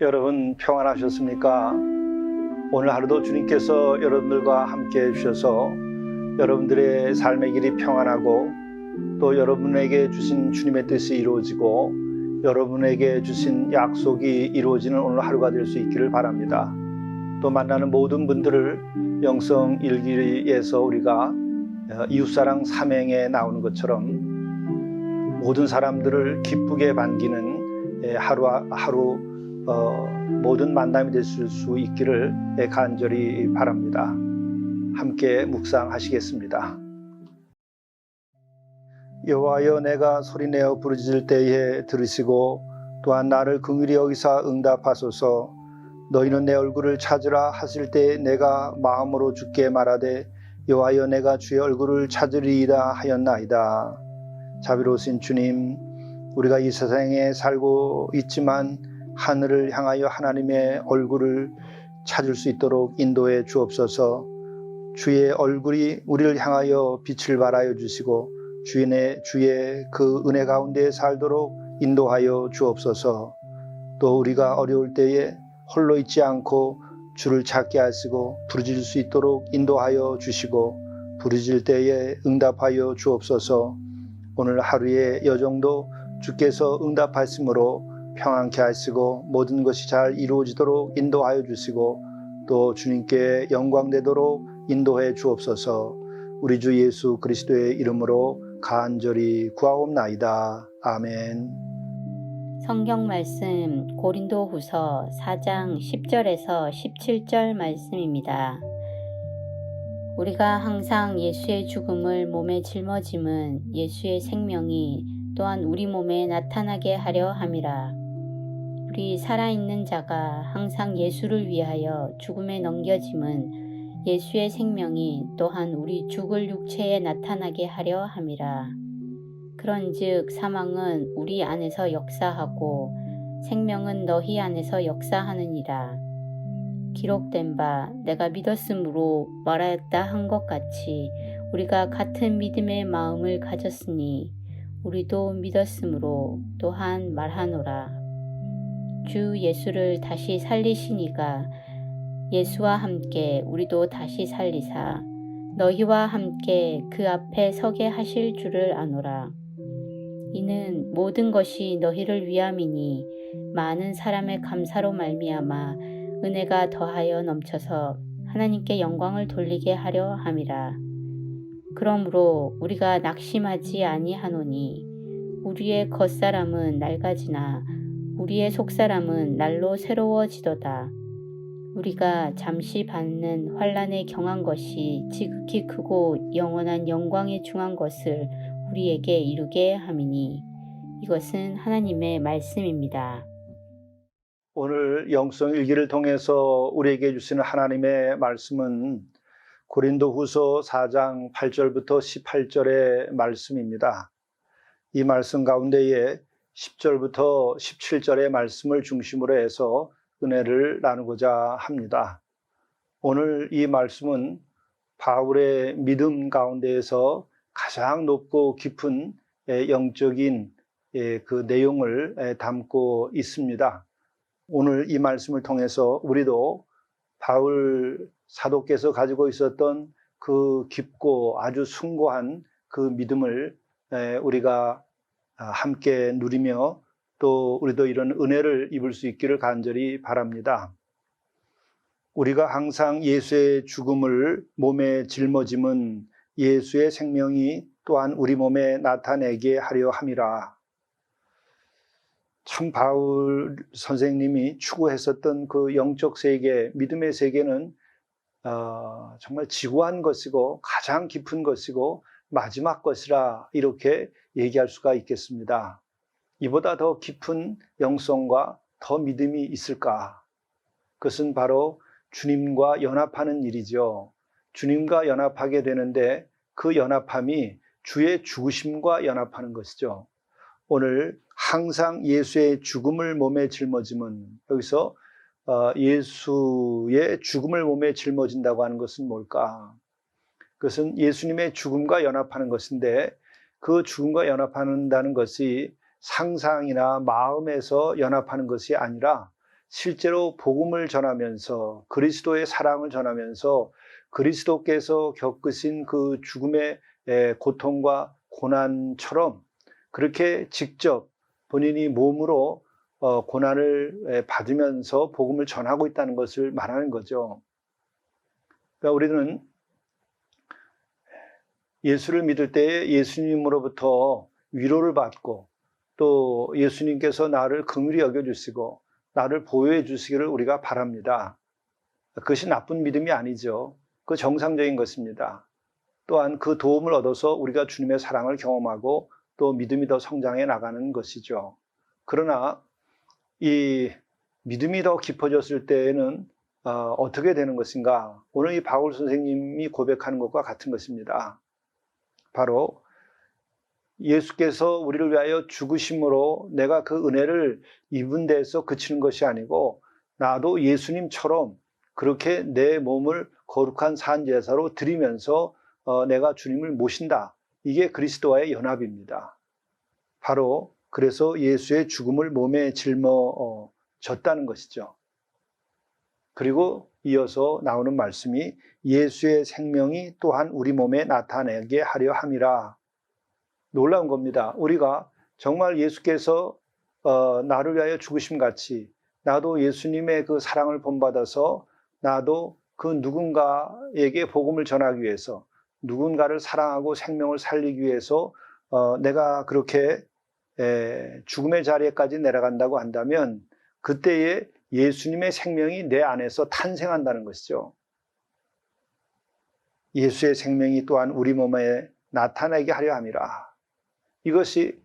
여러분 평안하셨습니까? 오늘 하루도 주님께서 여러분들과 함께 해주셔서 여러분들의 삶의 길이 평안하고 또 여러분에게 주신 주님의 뜻이 이루어지고 여러분에게 주신 약속이 이루어지는 오늘 하루가 될 수 있기를 바랍니다. 또 만나는 모든 분들을 영성일기에서 우리가 이웃사랑 삼행에 나오는 것처럼 모든 사람들을 기쁘게 반기는 하루 모든 만남이 될 수 있기를 간절히 바랍니다. 함께 묵상하시겠습니다. 여호와여, 내가 소리내어 부르짖을 때에 들으시고 또한 나를 긍휼히 여기사 응답하소서. 너희는 내 얼굴을 찾으라 하실 때 내가 마음으로 주께 말하되 여호와여, 내가 주의 얼굴을 찾으리이다 하였나이다. 자비로우신 주님, 우리가 이 세상에 살고 있지만 하늘을 향하여 하나님의 얼굴을 찾을 수 있도록 인도해 주옵소서. 주의 얼굴이 우리를 향하여 빛을 발하여 주시고 주의 그 은혜 가운데 살도록 인도하여 주옵소서. 또 우리가 어려울 때에 홀로 있지 않고 주를 찾게 하시고 부르짖을 수 있도록 인도하여 주시고 부르짖을 때에 응답하여 주옵소서. 오늘 하루의 여정도 주께서 응답하심으로 평안케 하시고 모든 것이 잘 이루어지도록 인도하여 주시고 또 주님께 영광되도록 인도해 주옵소서. 우리 주 예수 그리스도의 이름으로 간절히 구하옵나이다. 아멘. 성경 말씀 고린도후서 4장 10절에서 17절 말씀입니다. 우리가 항상 예수의 죽음을 몸에 짊어짐은 예수의 생명이 또한 우리 몸에 나타나게 하려 함이라. 우리 살아있는 자가 항상 예수를 위하여 죽음에 넘겨짐은 예수의 생명이 또한 우리 죽을 육체에 나타나게 하려 함이라. 그런즉 사망은 우리 안에서 역사하고 생명은 너희 안에서 역사하느니라. 기록된 바 내가 믿었으므로 말하였다 한 것 같이 우리가 같은 믿음의 마음을 가졌으니 우리도 믿었으므로 또한 말하노라. 주 예수를 다시 살리시니가 예수와 함께 우리도 다시 살리사 너희와 함께 그 앞에 서게 하실 줄을 아노라. 이는 모든 것이 너희를 위함이니 많은 사람의 감사로 말미암아 은혜가 더하여 넘쳐서 하나님께 영광을 돌리게 하려 함이라. 그러므로 우리가 낙심하지 아니하노니 우리의 겉사람은 낡아지나 우리의 속사람은 날로 새로워지도다. 우리가 잠시 받는 환난에 경한 것이 지극히 크고 영원한 영광에 중한 것을 우리에게 이루게 함이니 이것은 하나님의 말씀입니다. 오늘 영성일기를 통해서 우리에게 주시는 하나님의 말씀은 고린도후서 4장 8절부터 18절의 말씀입니다. 이 말씀 가운데에 10절부터 17절의 말씀을 중심으로 해서 은혜를 나누고자 합니다. 오늘 이 말씀은 바울의 믿음 가운데에서 가장 높고 깊은 영적인 그 내용을 담고 있습니다. 오늘 이 말씀을 통해서 우리도 바울 사도께서 가지고 있었던 그 깊고 아주 숭고한 그 믿음을 우리가 함께 누리며 또 우리도 이런 은혜를 입을 수 있기를 간절히 바랍니다. 우리가 항상 예수의 죽음을 몸에 짊어짐은 예수의 생명이 또한 우리 몸에 나타내게 하려 함이라. 참 바울 선생님이 추구했었던 그 영적 세계, 믿음의 세계는 정말 지고한 것이고 가장 깊은 것이고 마지막 것이라 이렇게 얘기할 수가 있겠습니다. 이보다 더 깊은 영성과 더 믿음이 있을까? 그것은 바로 주님과 연합하는 일이죠. 주님과 연합하게 되는데 그 연합함이 주의 죽으심과 연합하는 것이죠. 오늘 항상 예수의 죽음을 몸에 짊어짐은, 여기서 예수의 죽음을 몸에 짊어진다고 하는 것은 뭘까? 그것은 예수님의 죽음과 연합하는 것인데, 그 죽음과 연합한다는 것이 상상이나 마음에서 연합하는 것이 아니라 실제로 복음을 전하면서, 그리스도의 사랑을 전하면서 그리스도께서 겪으신 그 죽음의 고통과 고난처럼 그렇게 직접 본인이 몸으로 고난을 받으면서 복음을 전하고 있다는 것을 말하는 거죠. 그러니까 우리는 예수를 믿을 때에 예수님으로부터 위로를 받고, 또 예수님께서 나를 긍휼히 여겨주시고 나를 보호해 주시기를 우리가 바랍니다. 그것이 나쁜 믿음이 아니죠. 그 정상적인 것입니다. 또한 그 도움을 얻어서 우리가 주님의 사랑을 경험하고 또 믿음이 더 성장해 나가는 것이죠. 그러나 이 믿음이 더 깊어졌을 때에는 어떻게 되는 것인가? 오늘 이 바울 선생님이 고백하는 것과 같은 것입니다. 바로 예수께서 우리를 위하여 죽으심으로 내가 그 은혜를 입은 데에서 그치는 것이 아니고, 나도 예수님처럼 그렇게 내 몸을 거룩한 산제사로 드리면서 내가 주님을 모신다. 이게 그리스도와의 연합입니다. 바로 그래서 예수의 죽음을 몸에 짊어졌다는 것이죠. 그리고 이어서 나오는 말씀이 예수의 생명이 또한 우리 몸에 나타내게 하려 함이라. 놀라운 겁니다. 우리가 정말 예수께서 나를 위하여 죽으심 같이 나도 예수님의 그 사랑을 본받아서 나도 그 누군가에게 복음을 전하기 위해서, 누군가를 사랑하고 생명을 살리기 위해서 내가 그렇게 죽음의 자리에까지 내려간다고 한다면 그때에 예수님의 생명이 내 안에서 탄생한다는 것이죠. 예수의 생명이 또한 우리 몸에 나타나게 하려 함이라. 이것이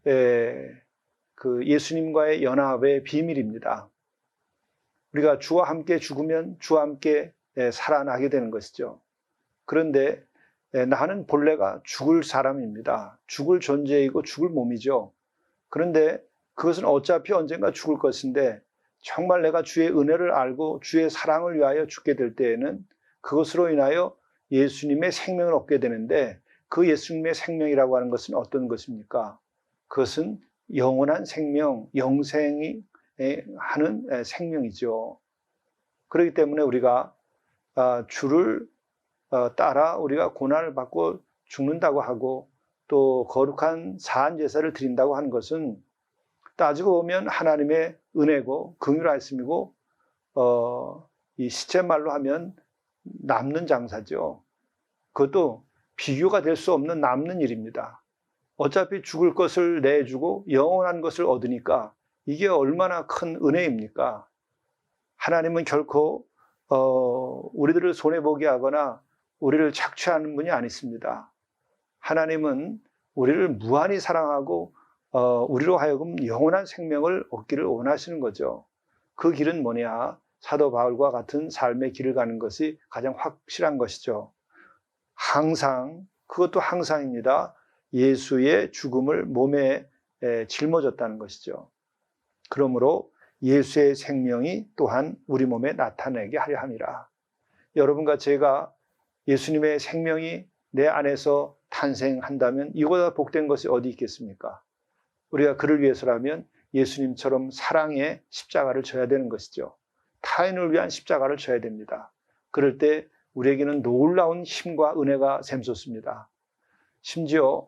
그 예수님과의 연합의 비밀입니다. 우리가 주와 함께 죽으면 주와 함께 살아나게 되는 것이죠. 그런데 나는 본래가 죽을 사람입니다. 죽을 존재이고 죽을 몸이죠. 그런데 그것은 어차피 언젠가 죽을 것인데, 정말 내가 주의 은혜를 알고 주의 사랑을 위하여 죽게 될 때에는 그것으로 인하여 예수님의 생명을 얻게 되는데, 그 예수님의 생명이라고 하는 것은 어떤 것입니까? 그것은 영원한 생명, 영생이 하는 생명이죠. 그렇기 때문에 우리가 주를 따라 우리가 고난을 받고 죽는다고 하고 또 거룩한 사한 제사를 드린다고 하는 것은 따지고 보면 하나님의 은혜고 긍휼하심이고 이 시쳇말로 하면 남는 장사죠. 그것도 비교가 될 수 없는 남는 일입니다. 어차피 죽을 것을 내주고 영원한 것을 얻으니까 이게 얼마나 큰 은혜입니까? 하나님은 결코 우리들을 손해보게 하거나 우리를 착취하는 분이 아니십니다. 하나님은 우리를 무한히 사랑하고 우리로 하여금 영원한 생명을 얻기를 원하시는 거죠. 그 길은 뭐냐? 사도 바울과 같은 삶의 길을 가는 것이 가장 확실한 것이죠. 항상, 그것도 항상입니다. 예수의 죽음을 몸에 짊어졌다는 것이죠. 그러므로 예수의 생명이 또한 우리 몸에 나타내게 하려 함이라. 여러분과 제가 예수님의 생명이 내 안에서 탄생한다면 이보다 복된 것이 어디 있겠습니까? 우리가 그를 위해서라면 예수님처럼 사랑의 십자가를 져야 되는 것이죠. 타인을 위한 십자가를 져야 됩니다. 그럴 때 우리에게는 놀라운 힘과 은혜가 샘솟습니다. 심지어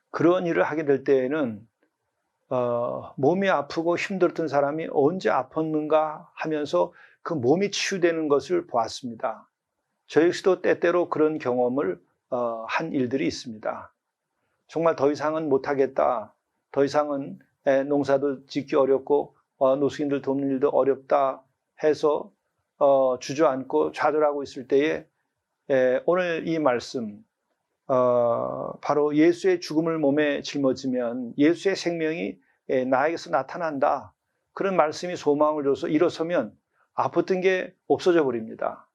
그런 일을 하게 될 때에는 몸이 아프고 힘들었던 사람이 언제 아팠는가 하면서 그 몸이 치유되는 것을 보았습니다. 저 역시도 때때로 그런 경험을 한 일들이 있습니다. 정말 더 이상은 못하겠다, 더 이상은 농사도 짓기 어렵고 노숙인들 돕는 일도 어렵다 해서 주저앉고 좌절하고 있을 때에 오늘 이 말씀, 바로 예수의 죽음을 몸에 짊어지면 예수의 생명이 나에게서 나타난다. 그런 말씀이 소망을 줘서 일어서면 아팠던 게 없어져 버립니다.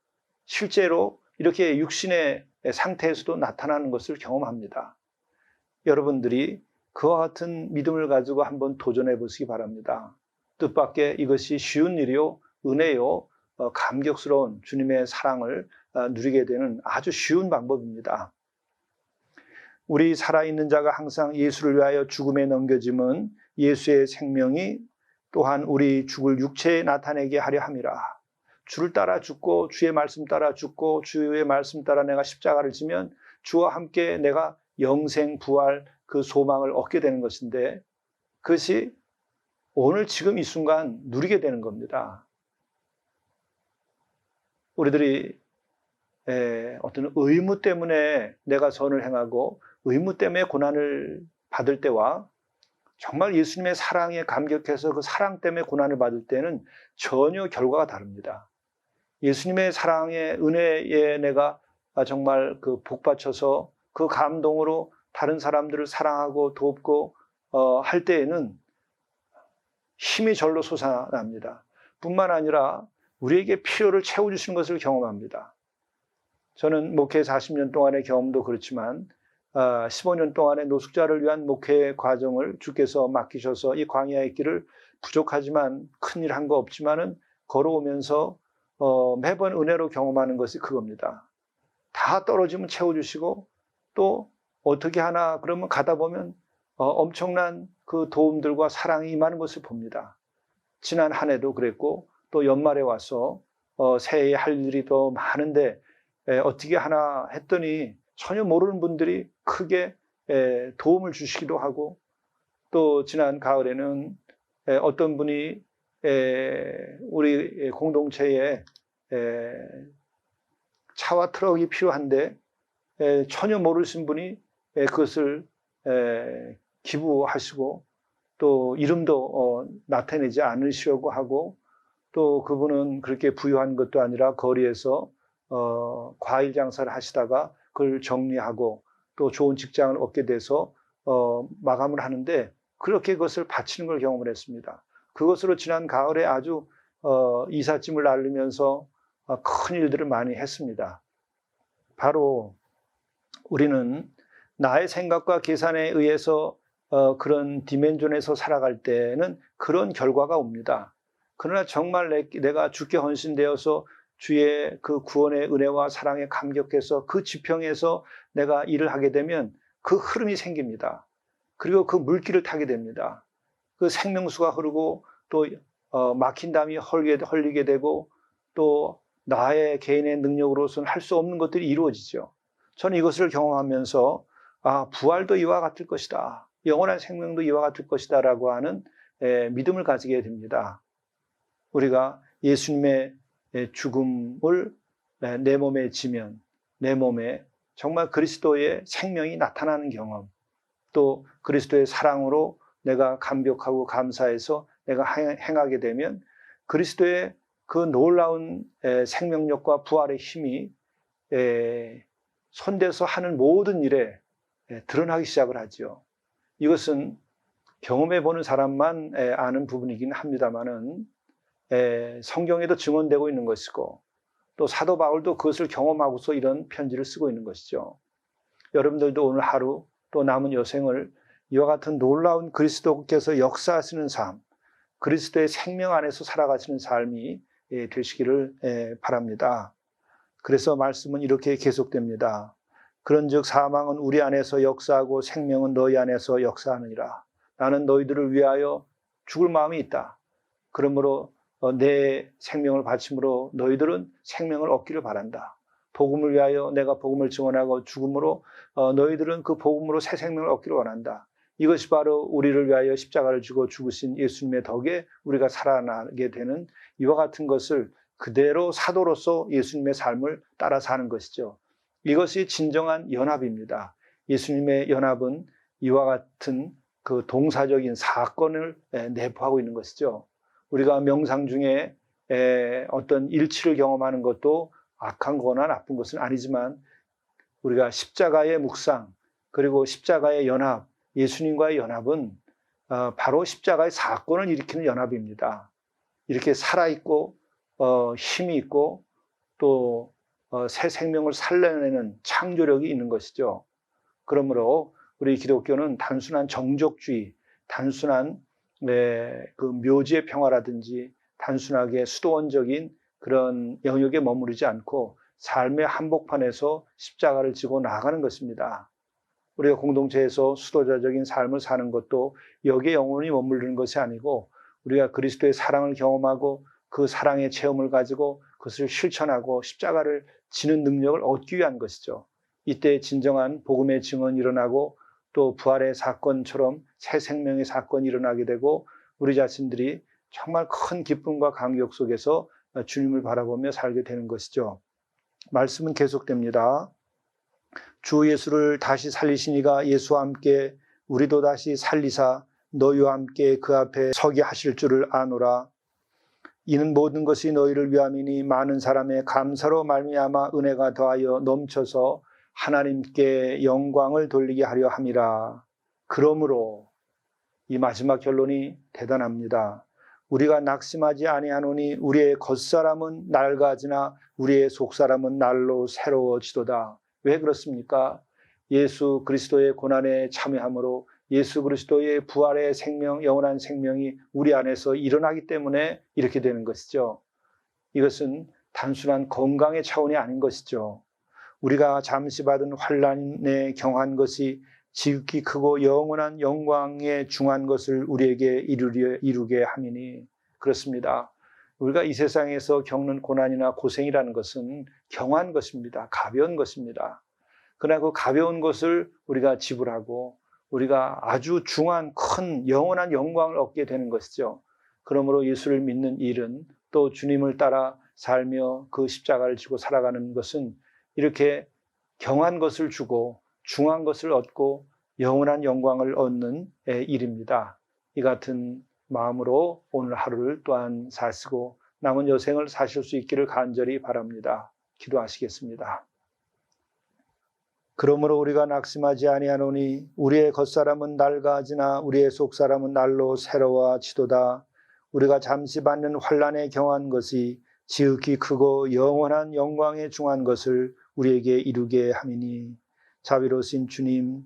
실제로 이렇게 육신의 상태에서도 나타나는 것을 경험합니다. 여러분들이 그와 같은 믿음을 가지고 한번 도전해 보시기 바랍니다. 뜻밖의 이것이 쉬운 일이요, 은혜요, 감격스러운 주님의 사랑을 누리게 되는 아주 쉬운 방법입니다. 우리 살아있는 자가 항상 예수를 위하여 죽음에 넘겨짐은 예수의 생명이 또한 우리 죽을 육체에 나타내게 하려 함이라. 주를 따라 죽고 주의 말씀 따라 죽고 주의 말씀 따라 내가 십자가를 지면 주와 함께 내가 영생 부활 그 소망을 얻게 되는 것인데 그것이 오늘 지금 이 순간 누리게 되는 겁니다. 우리들이 어떤 의무 때문에 내가 선을 행하고 의무 때문에 고난을 받을 때와 정말 예수님의 사랑에 감격해서 그 사랑 때문에 고난을 받을 때는 전혀 결과가 다릅니다. 예수님의 사랑의 은혜에 내가 정말 그 복받쳐서 그 감동으로 다른 사람들을 사랑하고 돕고 할 때에는 힘이 절로 솟아납니다. 뿐만 아니라 우리에게 필요를 채워주시는 것을 경험합니다. 저는 목회 40년 동안의 경험도 그렇지만 15년 동안의 노숙자를 위한 목회 과정을 주께서 맡기셔서 이 광야의 길을 부족하지만 큰일 한 거 없지만은 걸어오면서 매번 은혜로 경험하는 것이 그겁니다. 다 떨어지면 채워주시고 또 어떻게 하나 그러면 가다 보면 엄청난 그 도움들과 사랑이 임하는 것을 봅니다. 지난 한 해도 그랬고 또 연말에 와서 새해에 할 일이 더 많은데 어떻게 하나 했더니 전혀 모르는 분들이 크게 도움을 주시기도 하고 또 지난 가을에는 어떤 분이 우리 공동체에 차와 트럭이 필요한데 전혀 모르신 분이 그것을 기부하시고 또 이름도 나타내지 않으시려고 하고 또 그분은 그렇게 부유한 것도 아니라 거리에서 과일 장사를 하시다가 그걸 정리하고 또 좋은 직장을 얻게 돼서 마감을 하는데 그렇게 그것을 바치는 걸 경험을 했습니다. 그것으로 지난 가을에 아주 이삿짐을 날리면서 큰 일들을 많이 했습니다. 바로 우리는 나의 생각과 계산에 의해서 그런 디멘전에서 살아갈 때는 그런 결과가 옵니다. 그러나 정말 내가 주께 헌신되어서 주의 그 구원의 은혜와 사랑에 감격해서 그 지평에서 내가 일을 하게 되면 그 흐름이 생깁니다. 그리고 그 물길을 타게 됩니다. 그 생명수가 흐르고 또 막힌 담이 헐리게 되고 또 나의 개인의 능력으로서는 할 수 없는 것들이 이루어지죠. 저는 이것을 경험하면서 부활도 이와 같을 것이다. 영원한 생명도 이와 같을 것이다 라고 하는 믿음을 가지게 됩니다. 우리가 예수님의 죽음을 내 몸에 지면 내 몸에 정말 그리스도의 생명이 나타나는 경험 또 그리스도의 사랑으로 내가 감격하고 감사해서 내가 행하게 되면 그리스도의 그 놀라운 생명력과 부활의 힘이 손대서 하는 모든 일에 드러나기 시작을 하죠. 이것은 경험해 보는 사람만 아는 부분이긴 합니다만은 성경에도 증언되고 있는 것이고 또 사도 바울도 그것을 경험하고서 이런 편지를 쓰고 있는 것이죠. 여러분들도 오늘 하루 또 남은 여생을 이와 같은 놀라운 그리스도께서 역사하시는 삶, 그리스도의 생명 안에서 살아가시는 삶이 되시기를 바랍니다. 그래서 말씀은 이렇게 계속됩니다. 그런즉 사망은 우리 안에서 역사하고 생명은 너희 안에서 역사하느니라. 나는 너희들을 위하여 죽을 마음이 있다. 그러므로 내 생명을 바침으로 너희들은 생명을 얻기를 바란다. 복음을 위하여 내가 복음을 증언하고 죽음으로 너희들은 그 복음으로 새 생명을 얻기를 원한다. 이것이 바로 우리를 위하여 십자가를 지고 죽으신 예수님의 덕에 우리가 살아나게 되는 이와 같은 것을 그대로 사도로서 예수님의 삶을 따라 사는 것이죠. 이것이 진정한 연합입니다. 예수님의 연합은 이와 같은 그 동사적인 사건을 내포하고 있는 것이죠. 우리가 명상 중에 어떤 일치를 경험하는 것도 악한 거나 나쁜 것은 아니지만 우리가 십자가의 묵상 그리고 십자가의 연합, 예수님과의 연합은 바로 십자가의 사건을 일으키는 연합입니다. 이렇게 살아있고 힘이 있고 또 새 생명을 살려내는 창조력이 있는 것이죠. 그러므로 우리 기독교는 단순한 정족주의, 단순한 그 묘지의 평화라든지 단순하게 수도원적인 그런 영역에 머무르지 않고 삶의 한복판에서 십자가를 지고 나아가는 것입니다. 우리가 공동체에서 수도자적인 삶을 사는 것도 여기에 영원히 머무르는 것이 아니고 우리가 그리스도의 사랑을 경험하고 그 사랑의 체험을 가지고 그것을 실천하고 십자가를 지는 능력을 얻기 위한 것이죠. 이때 진정한 복음의 증언이 일어나고 또 부활의 사건처럼 새 생명의 사건이 일어나게 되고 우리 자신들이 정말 큰 기쁨과 감격 속에서 주님을 바라보며 살게 되는 것이죠. 말씀은 계속됩니다. 주 예수를 다시 살리시니가 예수와 함께 우리도 다시 살리사 너희와 함께 그 앞에 서게 하실 줄을 아노라. 이는 모든 것이 너희를 위함이니 많은 사람의 감사로 말미암아 은혜가 더하여 넘쳐서 하나님께 영광을 돌리게 하려 함이라. 그러므로 이 마지막 결론이 대단합니다. 우리가 낙심하지 아니하노니 우리의 겉사람은 낡아지나 우리의 속사람은 날로 새로워지도다. 왜 그렇습니까? 예수 그리스도의 고난에 참여함으로 예수 그리스도의 부활의 생명, 영원한 생명이 우리 안에서 일어나기 때문에 이렇게 되는 것이죠. 이것은 단순한 건강의 차원이 아닌 것이죠. 우리가 잠시 받은 환난에 경한 것이 지극히 크고 영원한 영광에 중한 것을 우리에게 이루게 함이니 그렇습니다. 우리가 이 세상에서 겪는 고난이나 고생이라는 것은 경한 것입니다. 가벼운 것입니다. 그러나 그 가벼운 것을 우리가 지불하고 우리가 아주 중한 큰 영원한 영광을 얻게 되는 것이죠. 그러므로 예수를 믿는 일은 또 주님을 따라 살며 그 십자가를 지고 살아가는 것은 이렇게 경한 것을 주고 중한 것을 얻고 영원한 영광을 얻는 일입니다. 이 같은 마음으로 오늘 하루를 또한 사시고 남은 여생을 사실 수 있기를 간절히 바랍니다. 기도하시겠습니다. 그러므로 우리가 낙심하지 아니하노니 우리의 겉사람은 낡아지나 우리의 속사람은 날로 새로워지도다. 우리가 잠시 받는 환난에 경한 것이 지극히 크고 영원한 영광에 중한 것을 우리에게 이루게 함이니 자비로우신 주님,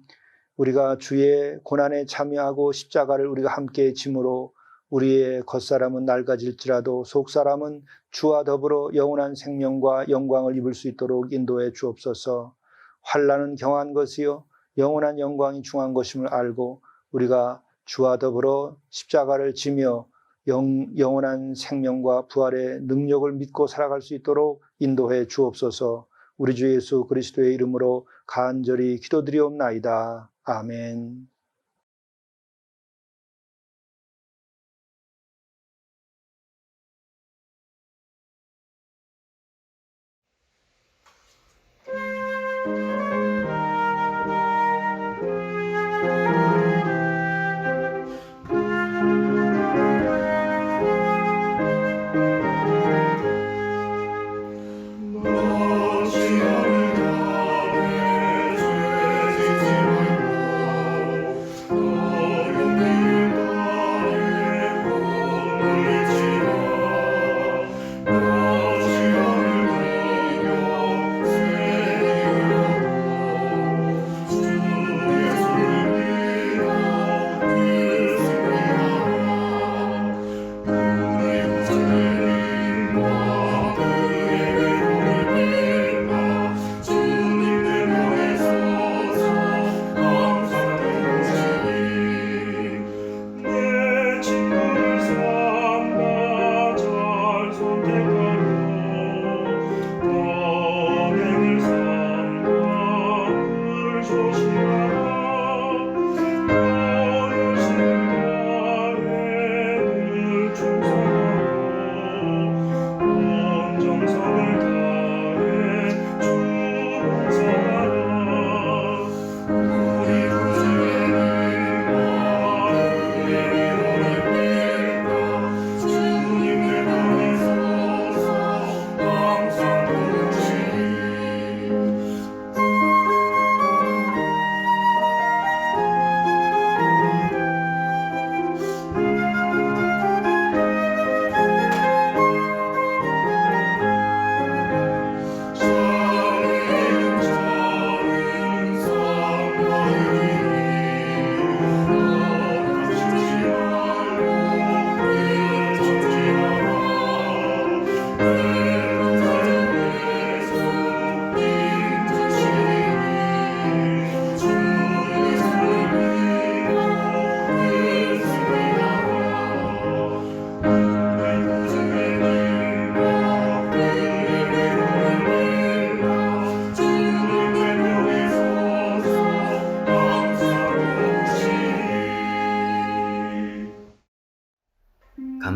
우리가 주의 고난에 참여하고 십자가를 우리가 함께 짐으로 우리의 겉사람은 낡아질지라도 속사람은 주와 더불어 영원한 생명과 영광을 입을 수 있도록 인도해 주옵소서. 환난은 경한 것이요 영원한 영광이 중한 것임을 알고 우리가 주와 더불어 십자가를 지며 영원한 생명과 부활의 능력을 믿고 살아갈 수 있도록 인도해 주옵소서. 우리 주 예수 그리스도의 이름으로 간절히 기도드리옵나이다. 아멘.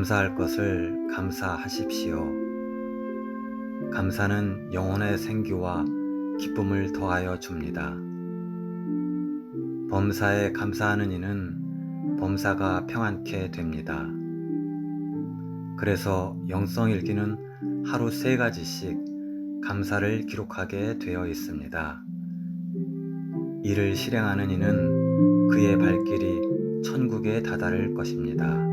감사할 것을 감사하십시오. 감사는 영혼의 생기와 기쁨을 더하여 줍니다. 범사에 감사하는 이는 범사가 평안케 됩니다. 그래서 영성일기는 하루 3가지씩 감사를 기록하게 되어 있습니다. 이를 실행하는 이는 그의 발길이 천국에 다다를 것입니다.